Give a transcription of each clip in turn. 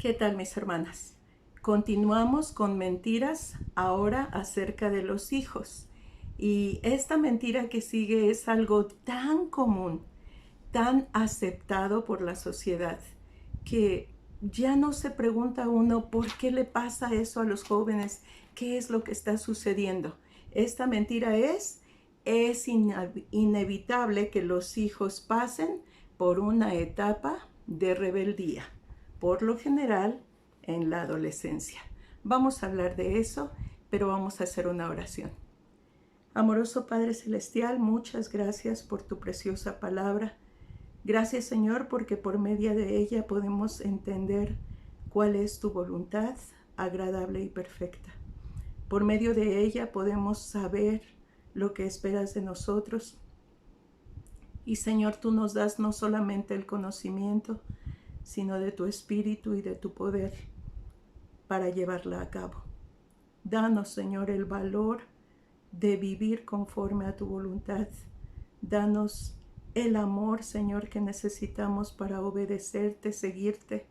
¿Qué tal, mis hermanas? Continuamos con mentiras ahora acerca de los hijos. Y esta mentira que sigue es algo tan común, tan aceptado por la sociedad, que ya no se pregunta uno por qué le pasa eso a los jóvenes, qué es lo que está sucediendo. Esta mentira es inevitable que los hijos pasen por una etapa de rebeldía, por lo general en la adolescencia. Vamos a hablar de eso, pero vamos a hacer una oración. Amoroso Padre Celestial, muchas gracias por tu preciosa palabra. Gracias, Señor, porque por medio de ella podemos entender cuál es tu voluntad agradable y perfecta. Por medio de ella podemos saber lo que esperas de nosotros. Y, Señor, tú nos das no solamente el conocimiento, sino de tu espíritu y de tu poder para llevarla a cabo. Danos, Señor, el valor de vivir conforme a tu voluntad. Danos el amor, Señor, que necesitamos para obedecerte, seguirte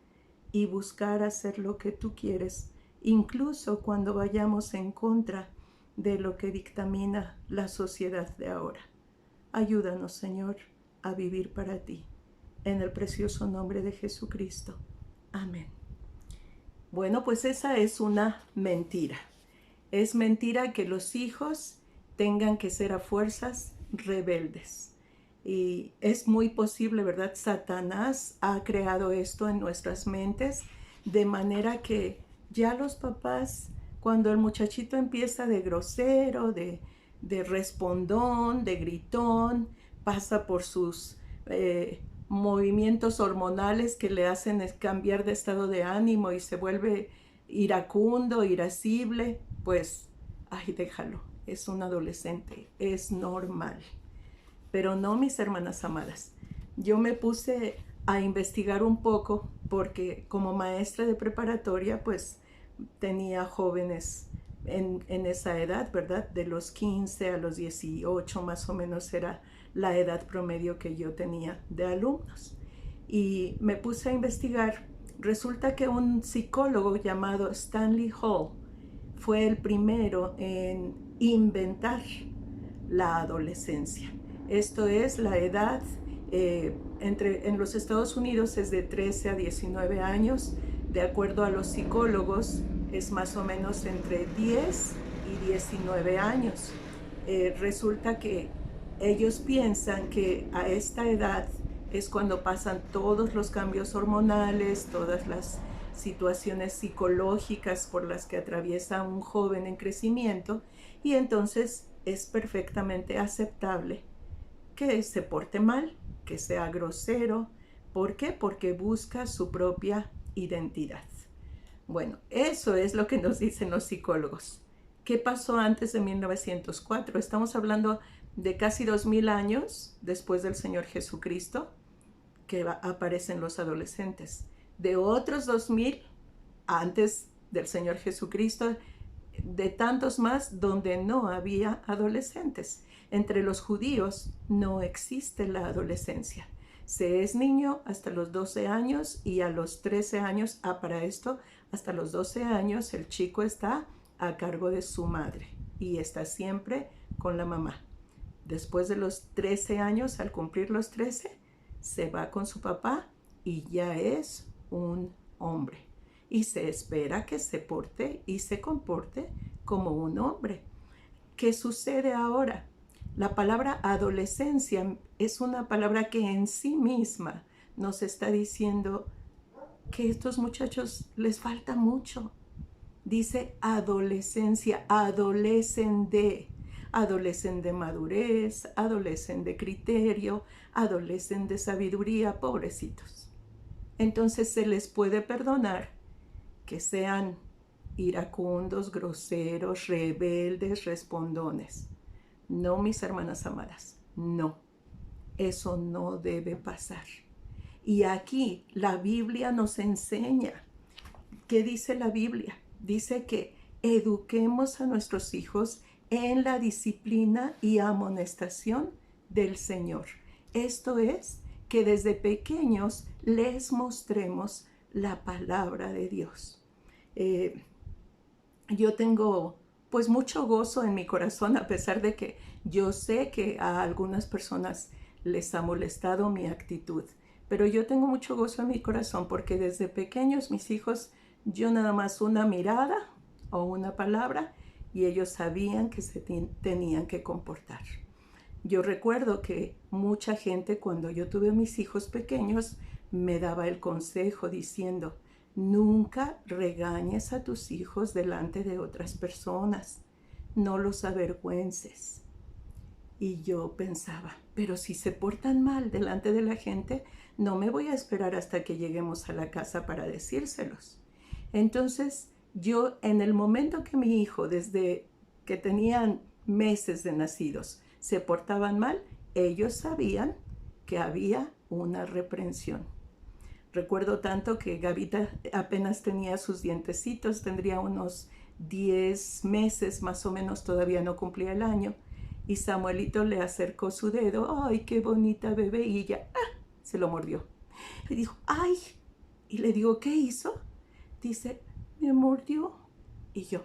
y buscar hacer lo que tú quieres, incluso cuando vayamos en contra de lo que dictamina la sociedad de ahora. Ayúdanos, Señor, a vivir para ti. En el precioso nombre de Jesucristo. Amén. Bueno, pues esa es una mentira. Es mentira que los hijos tengan que ser a fuerzas rebeldes. Y es muy posible, ¿verdad? Satanás ha creado esto en nuestras mentes, de manera que ya los papás, cuando el muchachito empieza de grosero, de respondón, de gritón, pasa por sus movimientos hormonales que le hacen cambiar de estado de ánimo y se vuelve iracundo, irascible, pues, ay, déjalo, es un adolescente, es normal. Pero no, mis hermanas amadas. Yo me puse a investigar un poco porque como maestra de preparatoria, pues tenía jóvenes en esa edad, ¿verdad? De los 15 a los 18 más o menos era la edad promedio que yo tenía de alumnos. Y me puse a investigar. Resulta que un psicólogo llamado Stanley Hall fue el primero en inventar la adolescencia. Esto es la edad en los Estados Unidos es de 13 a 19 años. De acuerdo a los psicólogos, es más o menos entre 10 y 19 años. Resulta que ellos piensan que a esta edad es cuando pasan todos los cambios hormonales, todas las situaciones psicológicas por las que atraviesa un joven en crecimiento, y entonces es perfectamente aceptable que se porte mal, que sea grosero. ¿Por qué? Porque busca su propia identidad. Bueno, eso es lo que nos dicen los psicólogos. ¿Qué pasó antes de 1904? Estamos hablando de casi 2000 años después del Señor Jesucristo, que aparecen los adolescentes. De otros 2000 antes del Señor Jesucristo, de tantos más donde no había adolescentes. Entre los judíos no existe la adolescencia. Se es niño hasta los 12 años y a los 13 años, para esto, hasta los 12 años el chico está a cargo de su madre y está siempre con la mamá. Después de los 13 años, al cumplir los 13, se va con su papá y ya es un hombre. Y se espera que se porte y se comporte como un hombre. ¿Qué sucede ahora? La palabra adolescencia es una palabra que en sí misma nos está diciendo que a estos muchachos les falta mucho. Dice adolescencia, adolecen de madurez, adolecen de criterio, adolecen de sabiduría, pobrecitos. Entonces se les puede perdonar que sean iracundos, groseros, rebeldes, respondones. No, mis hermanas amadas, no. Eso no debe pasar. Y aquí la Biblia nos enseña. ¿Qué dice la Biblia? Dice que eduquemos a nuestros hijos en la disciplina y amonestación del Señor. Esto es, que desde pequeños les mostremos la palabra de Dios. Eh, yo tengo pues mucho gozo en mi corazón, a pesar de que yo sé que a algunas personas les ha molestado mi actitud. Pero yo tengo mucho gozo en mi corazón porque desde pequeños mis hijos, yo nada más una mirada o una palabra y ellos sabían que se tenían que comportar. Yo recuerdo que mucha gente cuando yo tuve mis hijos pequeños me daba el consejo diciendo: nunca regañes a tus hijos delante de otras personas, no los avergüences. Y yo pensaba, pero si se portan mal delante de la gente, no me voy a esperar hasta que lleguemos a la casa para decírselos. Entonces, yo en el momento que mi hijo, desde que tenían meses de nacidos, se portaban mal, ellos sabían que había una reprensión. Recuerdo tanto que Gavita apenas tenía sus dientecitos, tendría unos 10 meses más o menos, todavía no cumplía el año. Y Samuelito le acercó su dedo. ¡Ay, qué bonita bebé! Y ella se lo mordió. Le dijo, ¡ay! Y le digo, ¿qué hizo? Dice, me mordió. Y yo,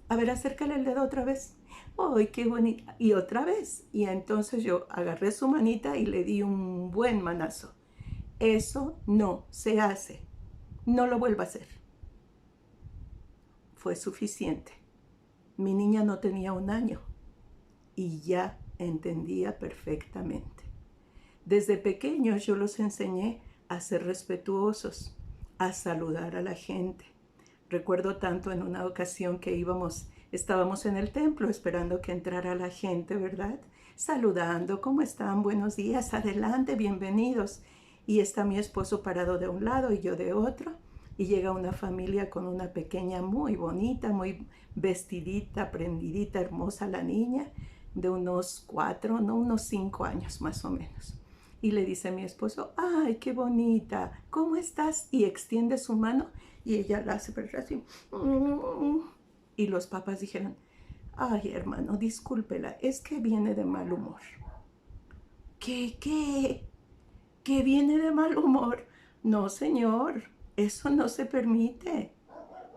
a ver, acércale el dedo otra vez. ¡Ay, qué bonita! Y otra vez. Y entonces yo agarré su manita y le di un buen manazo. Eso no se hace. No lo vuelva a hacer. Fue suficiente. Mi niña no tenía un año y ya entendía perfectamente. Desde pequeños yo los enseñé a ser respetuosos, a saludar a la gente. Recuerdo tanto en una ocasión que estábamos en el templo esperando que entrara la gente, ¿verdad? Saludando, ¿cómo están? Buenos días, adelante, bienvenidos. Y está mi esposo parado de un lado y yo de otro. Y llega una familia con una pequeña muy bonita, muy vestidita, prendidita, hermosa la niña, de unos 4, no, unos 5 años más o menos. Y le dice a mi esposo, ¡ay, qué bonita! ¿Cómo estás? Y extiende su mano y ella la hace ver así. Y los papás dijeron, ¡ay, hermano, discúlpela, es que viene de mal humor! ¿Qué? ¿Que viene de mal humor? No, señor, eso no se permite.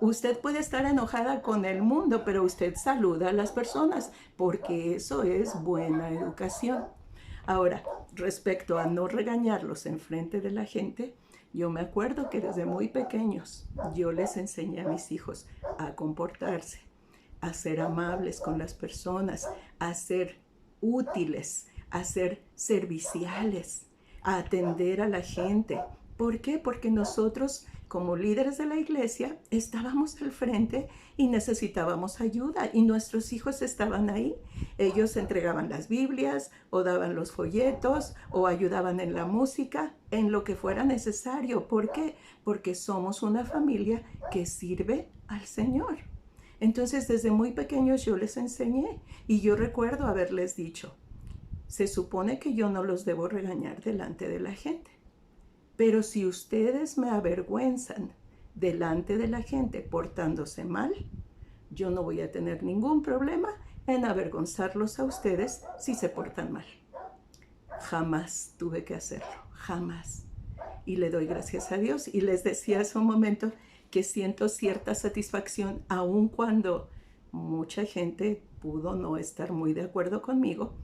Usted puede estar enojada con el mundo, pero usted saluda a las personas, porque eso es buena educación. Ahora, respecto a no regañarlos en frente de la gente, yo me acuerdo que desde muy pequeños yo les enseñé a mis hijos a comportarse, a ser amables con las personas, a ser útiles, a ser serviciales, a atender a la gente. ¿Por qué? Porque nosotros, como líderes de la iglesia, estábamos al frente y necesitábamos ayuda y nuestros hijos estaban ahí. Ellos entregaban las Biblias o daban los folletos o ayudaban en la música, en lo que fuera necesario. ¿Por qué? Porque somos una familia que sirve al Señor. Entonces, desde muy pequeños yo les enseñé y yo recuerdo haberles dicho, se supone que yo no los debo regañar delante de la gente. Pero si ustedes me avergüenzan delante de la gente portándose mal, yo no voy a tener ningún problema en avergonzarlos a ustedes si se portan mal. Jamás tuve que hacerlo, jamás. Y le doy gracias a Dios. Y les decía hace un momento que siento cierta satisfacción, aun cuando mucha gente pudo no estar muy de acuerdo conmigo,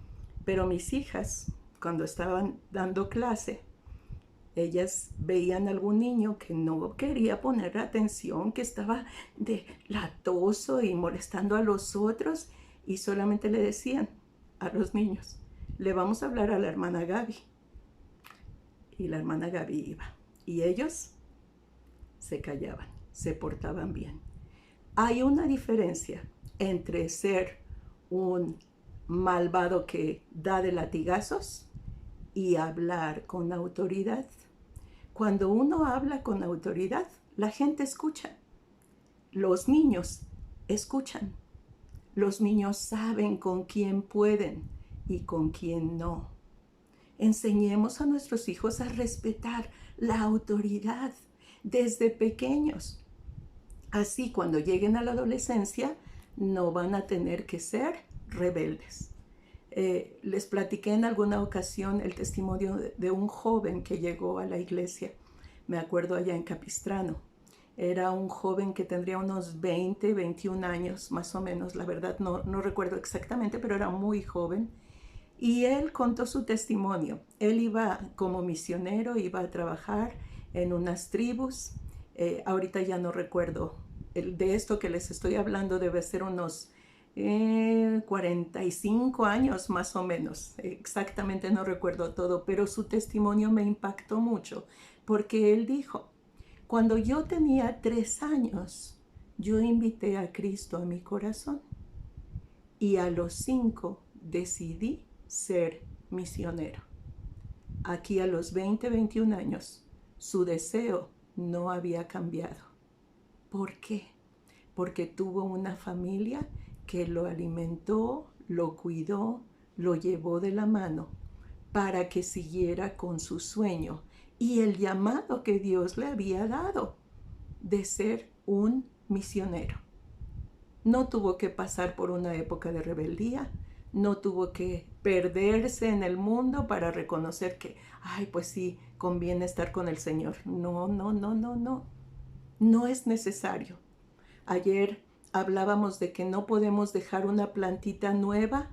pero mis hijas, cuando estaban dando clase, ellas veían a algún niño que no quería poner atención, que estaba de latoso y molestando a los otros, y solamente le decían a los niños, le vamos a hablar a la hermana Gaby. Y la hermana Gaby iba. Y ellos se callaban, se portaban bien. Hay una diferencia entre ser un malvado que da de latigazos y hablar con autoridad. Cuando uno habla con autoridad, la gente escucha. Los niños escuchan. Los niños saben con quién pueden y con quién no. Enseñemos a nuestros hijos a respetar la autoridad desde pequeños. Así, cuando lleguen a la adolescencia, no van a tener que ser rebeldes. Les platiqué en alguna ocasión el testimonio de un joven que llegó a la iglesia Me acuerdo allá en Capistrano. Era un joven que tendría unos 20, 21 años más o menos, la verdad no recuerdo exactamente, pero era muy joven. Y él contó su testimonio. Él iba como misionero, iba a trabajar en unas tribus. Ahorita ya no recuerdo. De esto que les estoy hablando debe ser unos 45 años más o menos. Exactamente no recuerdo todo, pero su testimonio me impactó mucho porque él dijo, cuando yo tenía 3 años, yo invité a Cristo a mi corazón y a los 5 decidí ser misionero. Aquí a los 20, 21 años, su deseo no había cambiado. ¿Por qué? Porque tuvo una familia que lo alimentó, lo cuidó, lo llevó de la mano para que siguiera con su sueño y el llamado que Dios le había dado de ser un misionero. No tuvo que pasar por una época de rebeldía, no tuvo que perderse en el mundo para reconocer que, ay, pues sí, conviene estar con el Señor. No, no, no, no, no. No es necesario. Ayer hablábamos de que no podemos dejar una plantita nueva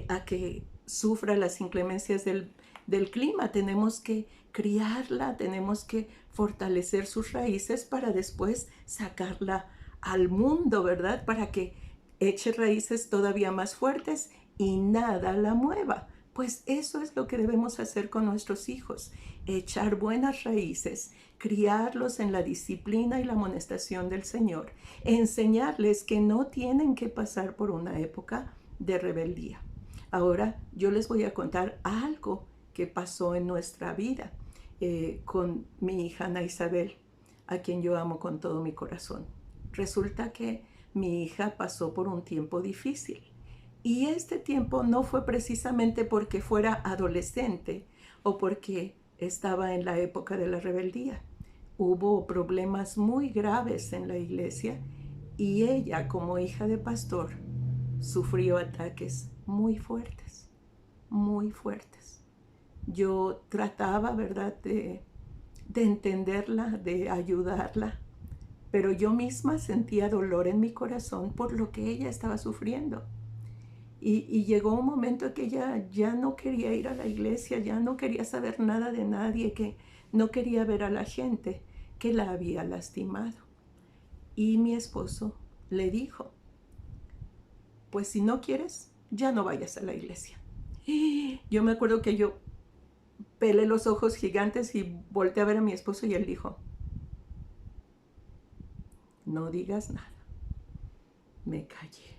a que sufra las inclemencias del clima. Tenemos que criarla, tenemos que fortalecer sus raíces para después sacarla al mundo, ¿verdad? Para que eche raíces todavía más fuertes y nada la mueva. Pues eso es lo que debemos hacer con nuestros hijos, echar buenas raíces, criarlos en la disciplina y la amonestación del Señor, enseñarles que no tienen que pasar por una época de rebeldía. Ahora yo les voy a contar algo que pasó en nuestra vida con mi hija Ana Isabel, a quien yo amo con todo mi corazón. Resulta que mi hija pasó por un tiempo difícil. Y este tiempo no fue precisamente porque fuera adolescente o porque estaba en la época de la rebeldía. Hubo problemas muy graves en la iglesia y ella, como hija de pastor, sufrió ataques muy fuertes, muy fuertes. Yo trataba, ¿verdad?, de entenderla, de ayudarla, pero yo misma sentía dolor en mi corazón por lo que ella estaba sufriendo. Y llegó un momento que ella ya no quería ir a la iglesia, ya no quería saber nada de nadie, que no quería ver a la gente que la había lastimado. Y mi esposo le dijo, pues si no quieres, ya no vayas a la iglesia. Y yo me acuerdo que yo pelé los ojos gigantes y volteé a ver a mi esposo y él dijo, no digas nada. Me callé.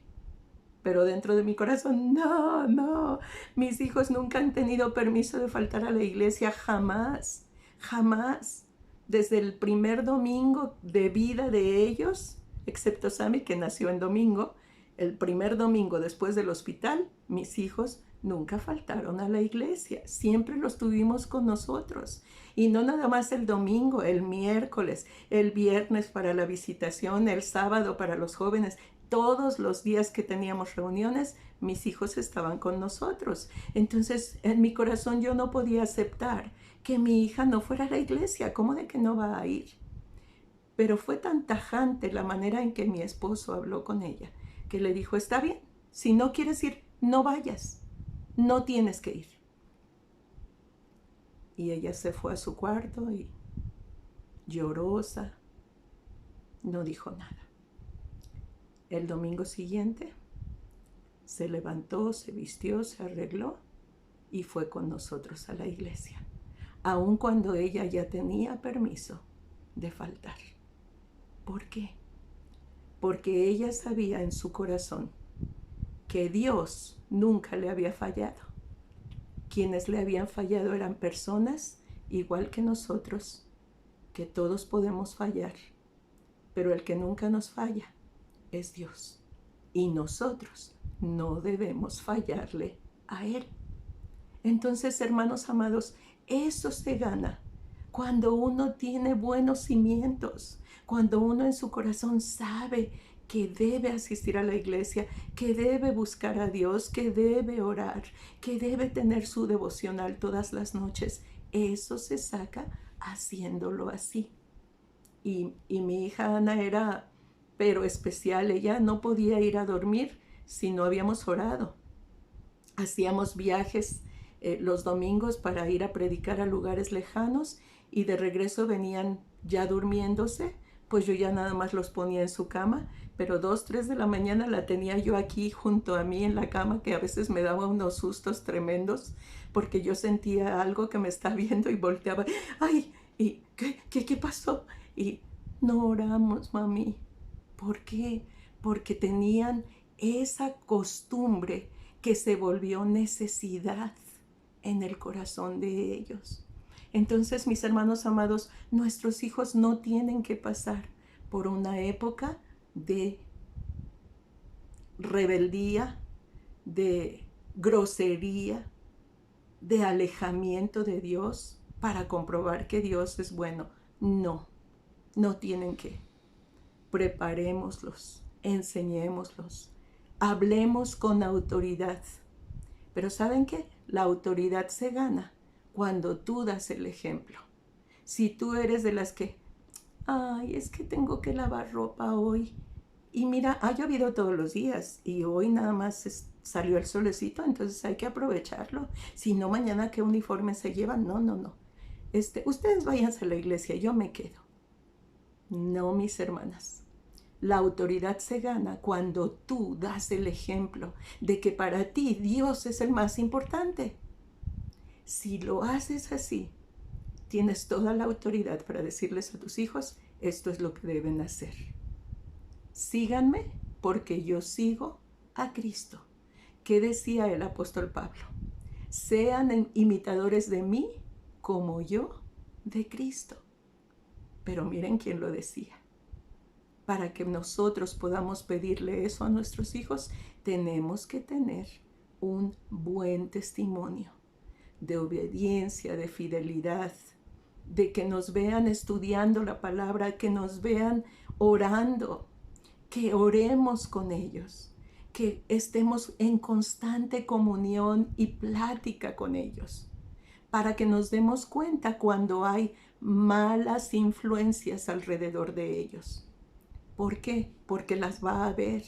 Pero dentro de mi corazón, no, no, mis hijos nunca han tenido permiso de faltar a la iglesia, jamás, jamás. Desde el primer domingo de vida de ellos, excepto Sammy, que nació en domingo, el primer domingo después del hospital, mis hijos nunca faltaron a la iglesia, siempre los tuvimos con nosotros. Y no nada más el domingo, el miércoles, el viernes para la visitación, el sábado para los jóvenes. Todos los días que teníamos reuniones, mis hijos estaban con nosotros. Entonces, en mi corazón yo no podía aceptar que mi hija no fuera a la iglesia. ¿Cómo de que no va a ir? Pero fue tan tajante la manera en que mi esposo habló con ella, que le dijo, está bien, si no quieres ir, no vayas, no tienes que ir. Y ella se fue a su cuarto y llorosa, no dijo nada. El domingo siguiente se levantó, se vistió, se arregló y fue con nosotros a la iglesia, aun cuando ella ya tenía permiso de faltar. ¿Por qué? Porque ella sabía en su corazón que Dios nunca le había fallado. Quienes le habían fallado eran personas igual que nosotros, que todos podemos fallar, pero el que nunca nos falla es Dios. Y nosotros no debemos fallarle a Él. Entonces, hermanos amados, eso se gana cuando uno tiene buenos cimientos, cuando uno en su corazón sabe que debe asistir a la iglesia, que debe buscar a Dios, que debe orar, que debe tener su devocional todas las noches. Eso se saca haciéndolo así. Y mi hija Ana era, pero especial, ella no podía ir a dormir si no habíamos orado. Hacíamos viajes los domingos para ir a predicar a lugares lejanos y de regreso venían ya durmiéndose, pues yo ya nada más los ponía en su cama, pero 2, 3 de la mañana la tenía yo aquí junto a mí en la cama, que a veces me daba unos sustos tremendos porque yo sentía algo que me estaba viendo y volteaba, ¡ay! ¿Y qué pasó? Y no oramos, mami. ¿Por qué? Porque tenían esa costumbre que se volvió necesidad en el corazón de ellos. Entonces, mis hermanos amados, nuestros hijos no tienen que pasar por una época de rebeldía, de grosería, de alejamiento de Dios para comprobar que Dios es bueno. No, no tienen que. Preparémoslos, enseñémoslos, hablemos con autoridad. Pero ¿saben qué? La autoridad se gana cuando tú das el ejemplo. Si tú eres de las que, ay, es que tengo que lavar ropa hoy. Y mira, ha llovido todos los días y hoy nada más salió el solecito, entonces hay que aprovecharlo. Si no, mañana qué uniforme se llevan. No, no, no. Ustedes váyanse a la iglesia, yo me quedo. No, mis hermanas. La autoridad se gana cuando tú das el ejemplo de que para ti Dios es el más importante. Si lo haces así, tienes toda la autoridad para decirles a tus hijos, esto es lo que deben hacer. Síganme porque yo sigo a Cristo. ¿Qué decía el apóstol Pablo? Sean imitadores de mí como yo de Cristo. Pero miren quién lo decía. Para que nosotros podamos pedirle eso a nuestros hijos, tenemos que tener un buen testimonio de obediencia, de fidelidad, de que nos vean estudiando la palabra, que nos vean orando, que oremos con ellos, que estemos en constante comunión y plática con ellos, para que nos demos cuenta cuando hay malas influencias alrededor de ellos. ¿Por qué? Porque las va a haber.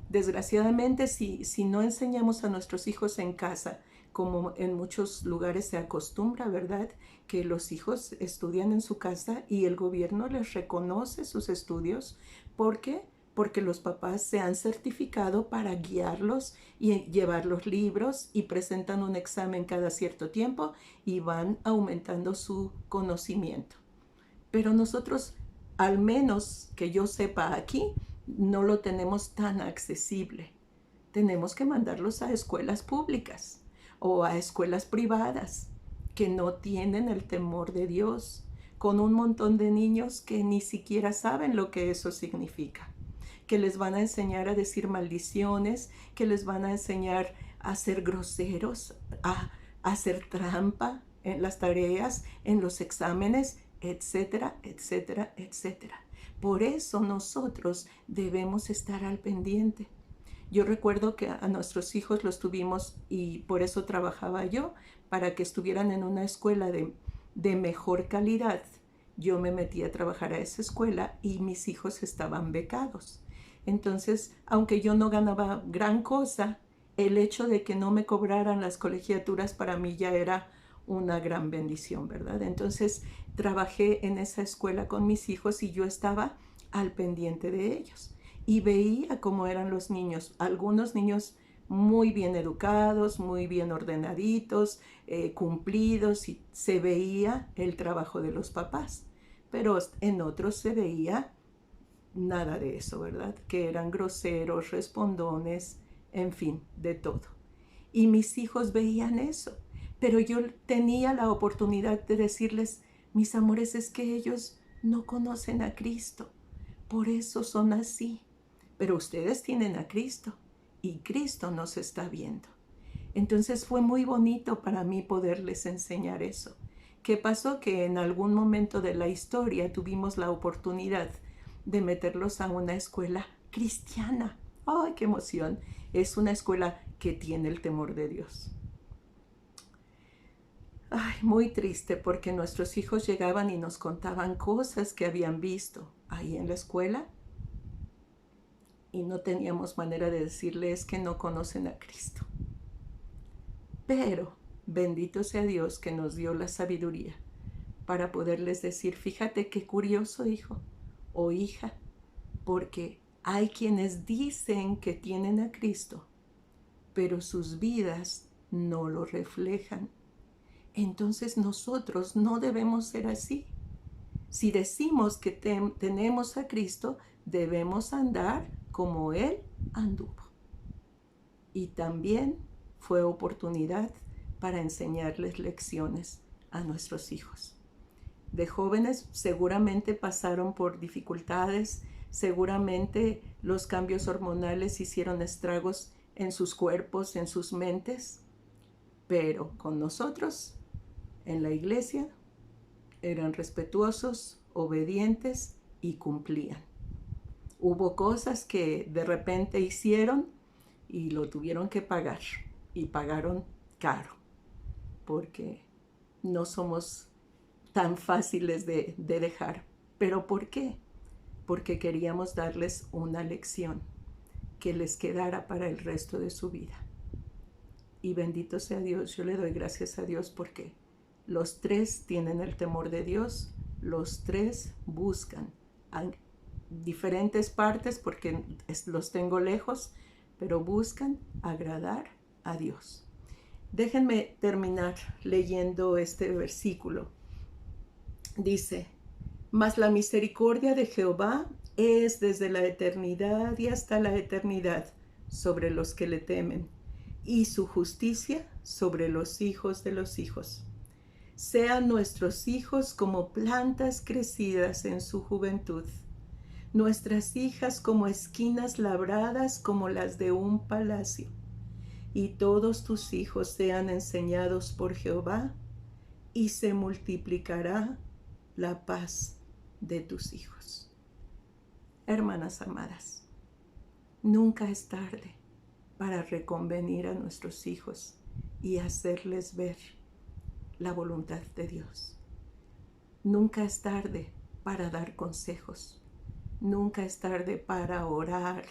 Desgraciadamente, si no enseñamos a nuestros hijos en casa, como en muchos lugares se acostumbra, ¿verdad? Que los hijos estudian en su casa y el gobierno les reconoce sus estudios. ¿Por qué? Porque los papás se han certificado para guiarlos y llevar los libros y presentan un examen cada cierto tiempo y van aumentando su conocimiento. Pero nosotros, al menos que yo sepa aquí, no lo tenemos tan accesible. Tenemos que mandarlos a escuelas públicas o a escuelas privadas que no tienen el temor de Dios, con un montón de niños que ni siquiera saben lo que eso significa, que les van a enseñar a decir maldiciones, que les van a enseñar a ser groseros, a hacer trampa en las tareas, en los exámenes, etcétera, etcétera, etcétera. Por eso nosotros debemos estar al pendiente. Yo recuerdo que a nuestros hijos los tuvimos y por eso trabajaba yo, para que estuvieran en una escuela de mejor calidad. Yo me metí a trabajar a esa escuela y mis hijos estaban becados. Entonces, aunque yo no ganaba gran cosa, el hecho de que no me cobraran las colegiaturas para mí ya era una gran bendición, ¿verdad? Entonces, trabajé en esa escuela con mis hijos y yo estaba al pendiente de ellos y veía cómo eran los niños. Algunos niños muy bien educados, muy bien ordenaditos, cumplidos, y se veía el trabajo de los papás. Pero en otros se veía nada de eso, ¿verdad? Que eran groseros, respondones, en fin, de todo. Y mis hijos veían eso, pero yo tenía la oportunidad de decirles, mis amores, es que ellos no conocen a Cristo, por eso son así. Pero ustedes tienen a Cristo y Cristo nos está viendo. Entonces fue muy bonito para mí poderles enseñar eso. ¿Qué pasó? Que en algún momento de la historia tuvimos la oportunidad de meterlos a una escuela cristiana. ¡Ay, qué emoción! Es una escuela que tiene el temor de Dios. Ay, muy triste porque nuestros hijos llegaban y nos contaban cosas que habían visto ahí en la escuela y no teníamos manera de decirles que no conocen a Cristo. Pero bendito sea Dios que nos dio la sabiduría para poderles decir, fíjate qué curioso, hijo o hija, porque hay quienes dicen que tienen a Cristo, pero sus vidas no lo reflejan. Entonces nosotros no debemos ser así. Si decimos que tenemos a Cristo, debemos andar como Él anduvo. Y también fue oportunidad para enseñarles lecciones a nuestros hijos. De jóvenes seguramente pasaron por dificultades, seguramente los cambios hormonales hicieron estragos en sus cuerpos, en sus mentes, pero con nosotros, en la iglesia, eran respetuosos, obedientes y cumplían. Hubo cosas que de repente hicieron y lo tuvieron que pagar, y pagaron caro, porque no somos tan fáciles de dejar. ¿Pero por qué? Porque queríamos darles una lección que les quedara para el resto de su vida. Y bendito sea Dios, yo le doy gracias a Dios porque los tres tienen el temor de Dios, los tres buscan a diferentes partes porque los tengo lejos, pero buscan agradar a Dios. Déjenme terminar leyendo este versículo. Dice, mas la misericordia de Jehová es desde la eternidad y hasta la eternidad sobre los que le temen, y su justicia sobre los hijos de los hijos. Sean nuestros hijos como plantas crecidas en su juventud, nuestras hijas como esquinas labradas como las de un palacio, y todos tus hijos sean enseñados por Jehová, y se multiplicará la paz de tus hijos. Hermanas amadas, nunca es tarde para reconvenir a nuestros hijos y hacerles ver la voluntad de Dios. Nunca es tarde para dar consejos. Nunca es tarde para orar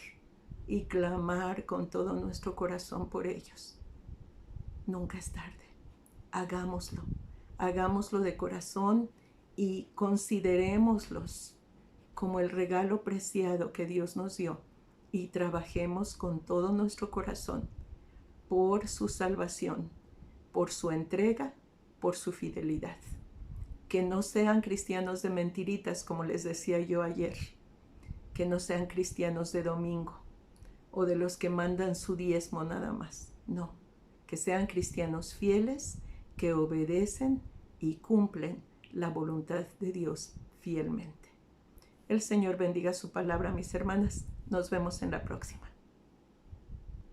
y clamar con todo nuestro corazón por ellos. Nunca es tarde. Hagámoslo. Hagámoslo de corazón y considerémoslos como el regalo preciado que Dios nos dio y trabajemos con todo nuestro corazón por su salvación, por su entrega, por su fidelidad. Que no sean cristianos de mentiritas, como les decía yo ayer. Que no sean cristianos de domingo o de los que mandan su diezmo nada más. No, que sean cristianos fieles, que obedecen y cumplen la voluntad de Dios fielmente. El Señor bendiga su palabra, mis hermanas. Nos vemos en la próxima.